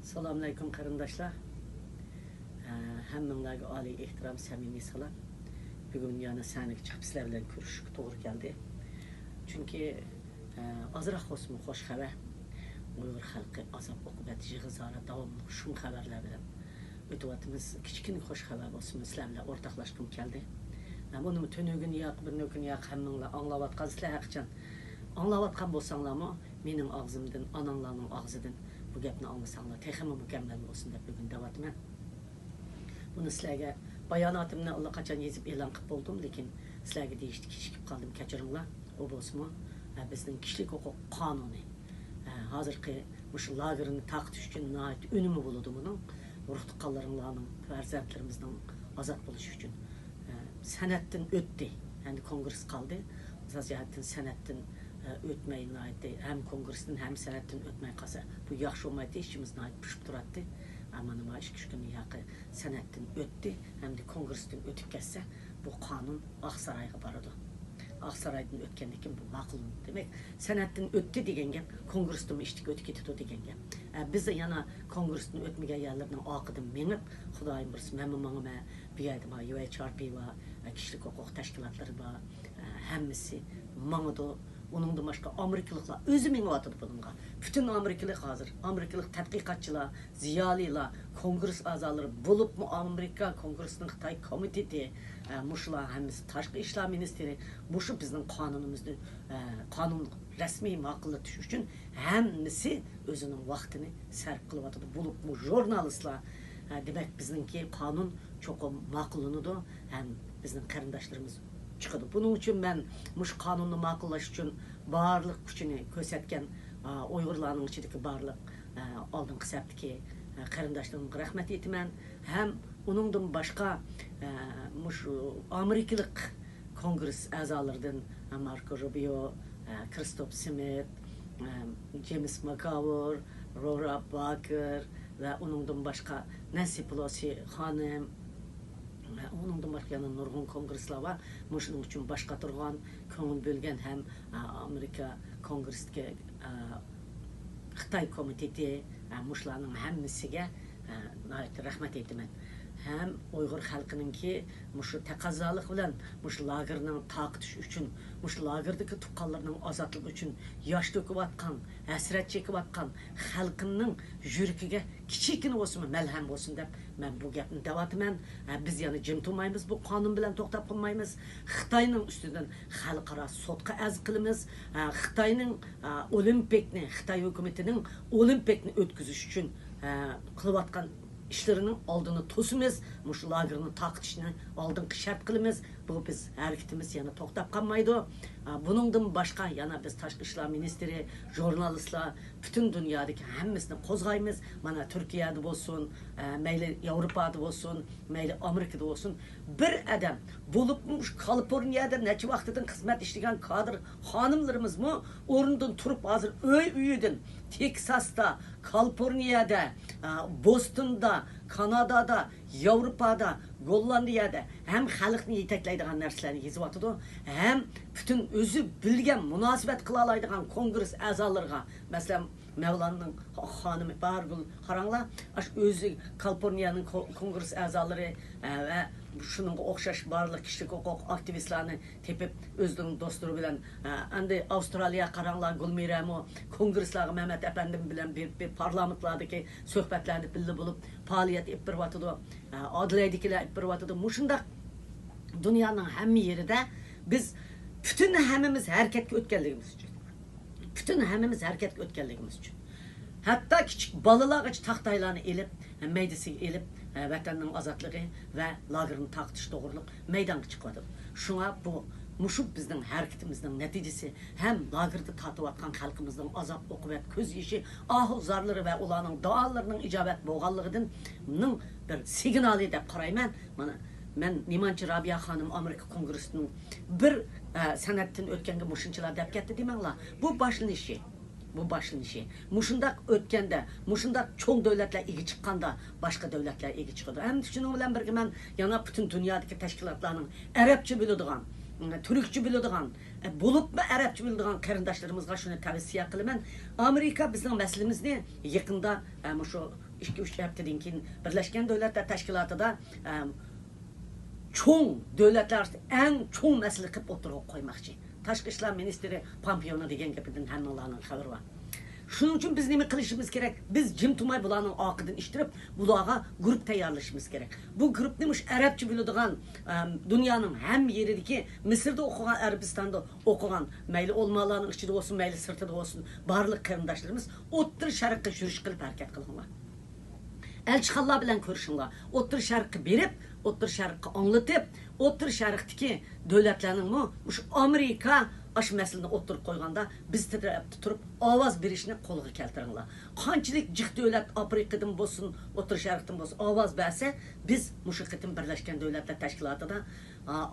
Assalamu alaikum qarindoshlar. Hammanglarga oliy ehtirom, samimiy salom. Bugun yana sani chiqib sizlar bilan ko'rishishga to'g'ri keldi. Chunki ozroq bo'lsin xo'sh xabar. Uyg'ur xalqi azob oqibat yig'izora davomli shu xabarlar bilan o'tyapmiz. Kichkina xo'sh xabar bo'lsin sizlar bilan o'rtoqlashkim keldi. Buni tunugin yo'q, bir kun yo'q hammanglar anglayotgansizlar haqiqatan. Anglayotgan bo'lsanglarmi, mening og'zimdan, onanglarning og'zidan bu gapni anglasanglar texmi mukammal bo'lsin deb bugun davatman. Buni sizlarga bayonotimni allaqachon yozib e'lon qilib bo'ldim, lekin sizlarga deyishdi kechikib qoldim, kechiringlar. U bo'lsinmi, bizning kishilik huquq qonuni hozirgi mush lagerni taqtish uchun nihoyat unumi bo'ladi buning. Urug' tuqqanlaringlarning, farzandlarimizning ozod bo'lishi uchun san'atdan o'tdi. Endi kongress qoldi. Zazihatdan san'atdan o'tmay ham kongressdan ham san'atdan o'tmay qolsa bu yaxshi bo'lmaydi, ishimiz nihoyat pishib turadi. Ammo nima ish kunni yaqi san'atdan o'tdi, hamda kongressdan o'tib ketsa bu qonun Oqsaroyga boradi. Oqsaroydan o'tgandan keyin bu ma'qul. Demak, san'atdan o'tdi degan gap kongressdan ishtik o'tib ketdi degan gap. Biz yana kongressdan o'tmagan yerlarning oqidan menib, Xudoyim bilsin, menga bu yerda UHRP va kishilik huquq tashkilotlari bor. Hammasi mangdo. Onun da başka Amerikalılar özü mengatıdı bununla. Bütün Amerikalılar hazır. Amerikalı tədqiqatçılar, ziyaliler, kongres azaları bulup mu Amerika Kongresinin Xitay komiteti, muşlar hemisi Taşqi İşler Ministeri, muşu bizim kanunumuzda kanun resmi maqulda düşüş üçün hemisi özünün vaxtını sərf qılıvatıdı. Bulup mu jurnalistler, demek bizimki kanun çok maqulunudu. Hem bizim qarindaşlarımız çıkıdı. Bunun için ben muş kanunu makullaş için barlık gücünü kösetken Uygurlarının içindeki barlık aldın kısaptaki qarindaşlarımın rahmet etimen. Hem onundan başka muş Amerikalık kongres azalarından Marco Rubio, Christopher Smith, James McGovern, Laura Baker ve onundan başka Nancy Pelosi hanım, onun başka yana nurgun kongresler var. Muşunun için başka turgan, köngül bölgen hem Amerika Kongres'te Xitay komiteti, muşlarının hemmisiga rahmet ettimen. Hem Uyghur halkının ki muşu taqazalık bilen muş lagerning taqtish üçün, muş lagerdagi tuqqanlarning azatlık üçün yaş döküp atkan, hasret çekip atkan halkının yürükiga kichikina olsun melhem olsun deb men bu gapni davatıman. Biz yani jim turmaymiz, bu qonun bilen to'xtab qolmaymiz. Xitoyning ustidan xalqaro sudga az qilamiz. Xitoyning olimpikni, Xitoy hukumatining olimpikni o'tkazish uchun qilayotgan işlerinin aldığını tosumuz, muş lagerinin taqtışını aldığını şart kılımız. Bu biz hareketimiz yani toxtab kalmaydı. Bunundan başka yana biz Taşqi İşler Ministeri, jurnalistler, bütün dünyadaki hemmisini kozgayımız. Mana Türkiye'de olsun, meyli Avrupa'da olsun, meyli Amerika'da olsun. Bir adam bulupmuş Kaliforniya'da neçe vaktinden hizmet işleyen kadr hanımlarımız mı? Orundan turup hazır üyüdün. Teksas'ta, Kaliforniya'da, Boston'da, Kanada'da, Avrupa'da, Hollandiya'da hem halkını yeteklaydigan narsalarni yezivatıdı, hem bütün özü bilgen münasibet kılalaydigan kongres azalarına, mesela Mevlana'nın hanımı Bargul Harangla, özü Kaliforniya'nın kongres azaları ve şunun okşaş barlıq kişilik hukuk aktivistlerini tepip özünün dostları bilen endi Avustralya Karangla Gulmiramo kongresleri Mehmet Efendim bilen bir parlamentlardaki söhbetlerini bildi bulup faaliyet ip bir vatıdı adliyedikiler ip bir vatıdı muşunda dünyanın hem yerinde biz bütün hemimiz hareket ötkenliğimiz için hatta küçük balılar tahtaylarını elip meydisi elip vatanın azatlığı ve lagerin taqtish doğruluk meydanga çıkmadı. Şuna bu muşup bizden hareketimizden neticesi hem lagerde tatıvatkan halkımızdan azap okubat köz yeşi ahu zarları ve ulanın dağlarının icabet boğallığının bir signali de qarayman. Ben Nimanchi Rabia Hanım Amerika Kongresi'nin bir sanatın ötkenge muşunçılar dep ketdi demenler. Bu başlanışı. Muşundak ötkende, muşundak çoğun devletler ilgi çıkkanda başka devletler ilgi çıkıyordu. Hem şunun bilen birge men yana bütün dünyadaki teşkilatlarının Arapça biladigan, Türkçe biladigan, bulup mu Arapça biladigan qarindaşlarımızga şunu tavsiye kılıman. Amerika bizning meselemizni yakında şu 2-3 haftadan keyin Birleşken Devletler Teşkilatı'da çoğun devletler en çoğun mesele kıp oturup koymakçı. Tashqi ishlar ministri Pompeo degan gapidan hammalarning xabari bor. Shuning uchun biz nima qilishimiz kerak? Biz jim turmay bularning oqidan ishtirib, bularga guruh tayyorlashimiz kerak. Bu guruhni mush arabcha biladigan dunyoning ham yeridagi Misrda o'qigan, Arabistonda o'qigan, mayli olmalarning ichida bo'lsin, mayli sirtida bo'lsin, barliq qarindoshlarimiz o'ttir sharqqa yurish qilib harakat qilinglar. Elçixanlar bilan ko'rishinglar. O'ttir sharqqa berib, o'ttir sharqqa anglatib, o'ttir sharqdagi davlatlarning mush Amerika aş meselini o'ttirib qo'yganda biz tarafda turib ovoz berishni qo'lga keltiringlar. Qanchalik jiq davlat Afrikadan bo'lsin, o'ttir sharqdan bo'lsin ovoz bersa, biz mush qitim Birleşken Devletler Teşkilatı'da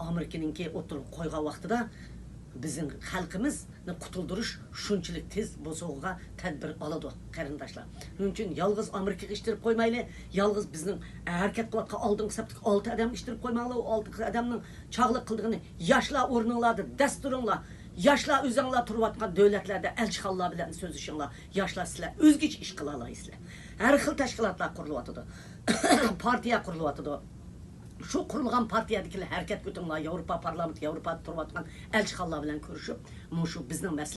Amerikaningki o'ttirib qo'ygan vaqtida bizim xalqimizni qutuldirish shunchalik tez bo'lso'g'a tadbir oladi qarindoshlar. Shuning uchun yolg'iz Amerikaga ishtirib qo'ymayli, yolg'iz bizning harakat qilayotgan oldingi saptiki 6 odam ishtirib qo'ymanglar, u 6 odamning chog'liq qildig'ini yoshlar o'rninglarda dasturinglar, yoshlar o'zinglar turayotgan davlatlarda elchixonlar bilan so'zlashinglar, yoshlar sizlar o'zgacha ish qila olasizlar. Har xil tashkilotlar qurilyotdi. Partiya qurilyotdi. Şu kurulgan partiyadagilar harakat ko'tinglar, Yevropa parlamenti, Yevropada turayotgan elchixonlar bilan ko'rishib, shu bizning